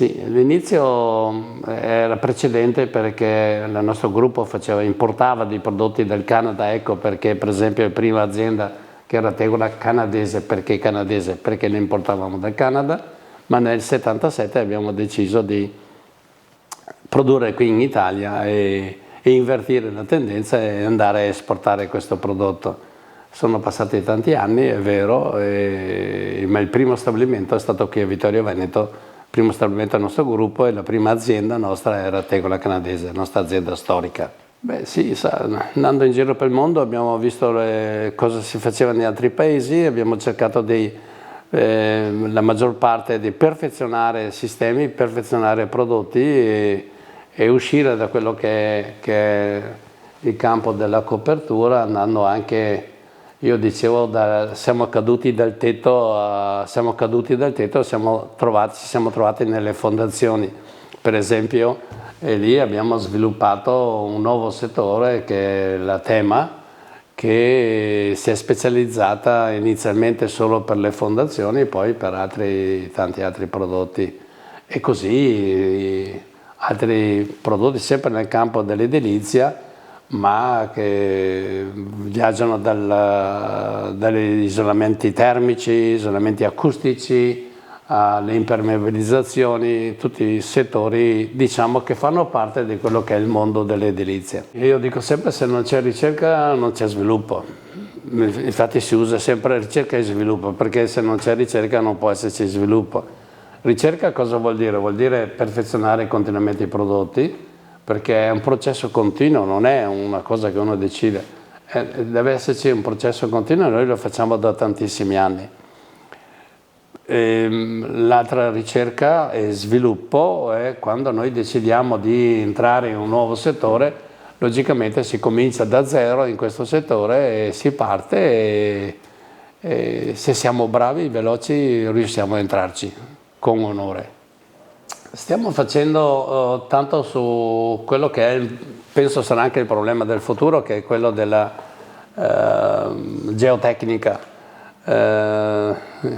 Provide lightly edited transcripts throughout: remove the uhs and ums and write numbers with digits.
Sì, l'inizio era precedente perché il nostro gruppo importava dei prodotti dal Canada, ecco perché per esempio la prima azienda che era Tegola canadese, perché ne importavamo dal Canada, ma nel 77 abbiamo deciso di produrre qui in Italia e invertire la tendenza e andare a esportare questo prodotto. Sono passati tanti anni, è vero, ma il primo stabilimento è stato qui a Vittorio Veneto, il primo stabilimento del nostro gruppo e la prima azienda nostra era Tegola Canadese, la nostra azienda storica. Beh sì, andando in giro per il mondo abbiamo visto cosa si faceva negli altri paesi, abbiamo cercato la maggior parte di perfezionare sistemi, perfezionare prodotti e uscire da quello che è il campo della copertura, andando anche, io dicevo, siamo caduti dal tetto, ci siamo trovati nelle fondazioni, per esempio, e lì abbiamo sviluppato un nuovo settore che è la Tema, che si è specializzata inizialmente solo per le fondazioni, poi per tanti altri prodotti e così altri prodotti sempre nel campo dell'edilizia, ma che viaggiano dagli isolamenti termici, isolamenti acustici, alle impermeabilizzazioni, tutti i settori diciamo che fanno parte di quello che è il mondo dell'edilizia. Io dico sempre: se non c'è ricerca non c'è sviluppo, infatti si usa sempre ricerca e sviluppo, perché se non c'è ricerca non può esserci sviluppo. Ricerca cosa vuol dire? Vuol dire perfezionare continuamente i prodotti, perché è un processo continuo, non è una cosa che uno decide, deve esserci un processo continuo e noi lo facciamo da tantissimi anni. L'altra ricerca e sviluppo è quando noi decidiamo di entrare in un nuovo settore, logicamente si comincia da zero in questo settore e si parte e se siamo bravi, veloci, riusciamo a entrarci con onore. Stiamo facendo tanto su quello che è, penso sarà anche il problema del futuro, che è quello della geotecnica.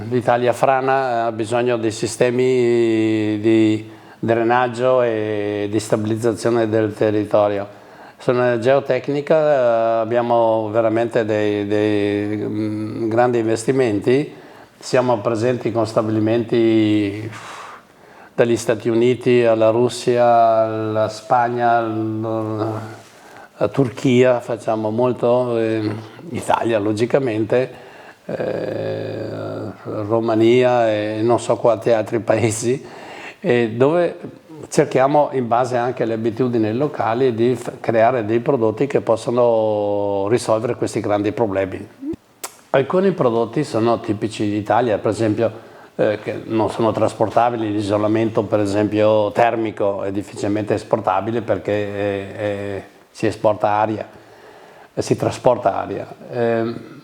L'Italia frana, ha bisogno di sistemi di drenaggio e di stabilizzazione del territorio. Sulla geotecnica abbiamo veramente dei grandi investimenti, siamo presenti con stabilimenti dagli Stati Uniti alla Russia, alla Spagna, alla Turchia, facciamo molto, Italia logicamente, Romania e non so quanti altri paesi, dove cerchiamo, in base anche alle abitudini locali, di creare dei prodotti che possano risolvere questi grandi problemi. Alcuni prodotti sono tipici d'Italia, per esempio che non sono trasportabili, l'isolamento per esempio termico è difficilmente esportabile perché si esporta aria, si trasporta aria,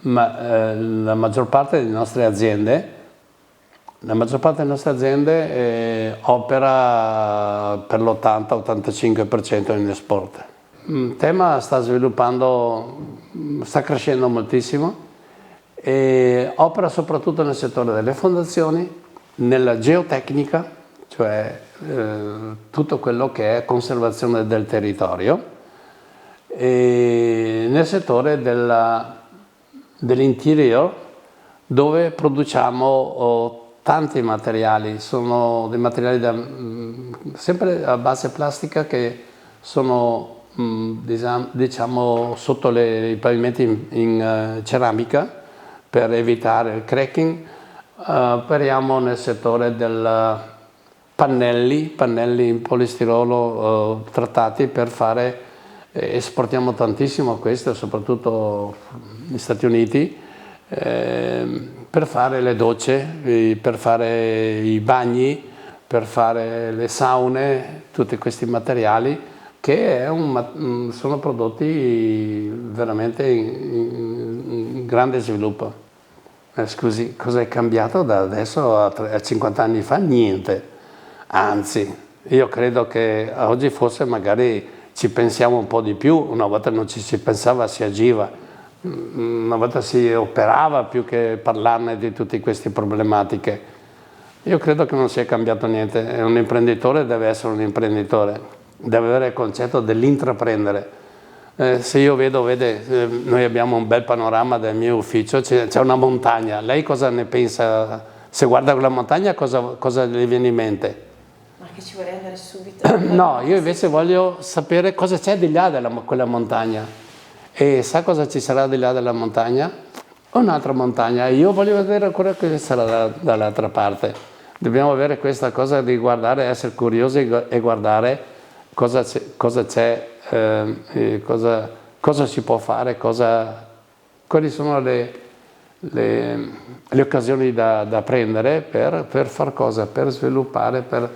ma la maggior parte delle nostre aziende opera per l'80-85% in export. Tema sta crescendo moltissimo e opera soprattutto nel settore delle fondazioni, nella geotecnica, cioè tutto quello che è conservazione del territorio, e nel settore dell'interior, dove produciamo tanti materiali, sono dei materiali sempre a base plastica che sono diciamo sotto i pavimenti in ceramica per evitare il cracking. Operiamo nel settore del pannelli in polistirolo trattati per fare, esportiamo tantissimo questo, soprattutto negli Stati Uniti, per fare le docce, per fare i bagni, per fare le saune, tutti questi materiali che sono prodotti veramente in grande sviluppo. Scusi, cosa è cambiato da adesso a 50 anni fa? Niente, anzi, io credo che oggi forse magari ci pensiamo un po' di più, una volta non ci si pensava, si agiva, una volta si operava più che parlarne di tutte queste problematiche. Io credo che non sia cambiato niente, un imprenditore deve essere un imprenditore, deve avere il concetto dell'intraprendere. Se io vedo, noi abbiamo un bel panorama del mio ufficio, c'è una montagna, lei cosa ne pensa? Se guarda quella montagna cosa le viene in mente? Ma che ci vorrei andare subito? No, io invece voglio sapere cosa c'è di là della quella montagna. E sa cosa ci sarà di là della montagna? Un'altra montagna. Io voglio vedere quello che sarà dall'altra parte. Dobbiamo avere questa cosa di guardare, essere curiosi e guardare cosa c'è, cosa si può fare, quali sono le occasioni da prendere per far cosa, per sviluppare, per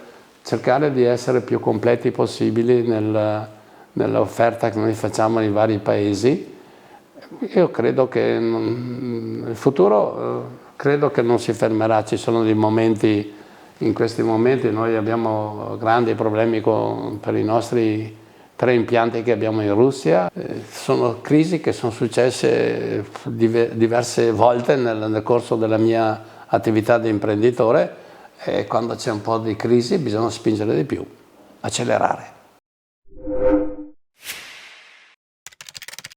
cercare di essere più completi possibili nell'offerta che noi facciamo nei vari paesi. Io credo che il futuro credo che non si fermerà, ci sono dei momenti, in questi momenti noi abbiamo grandi problemi per i nostri 3 impianti che abbiamo in Russia, sono crisi che sono successe diverse volte nel corso della mia attività di imprenditore e quando c'è un po' di crisi bisogna spingere di più, accelerare.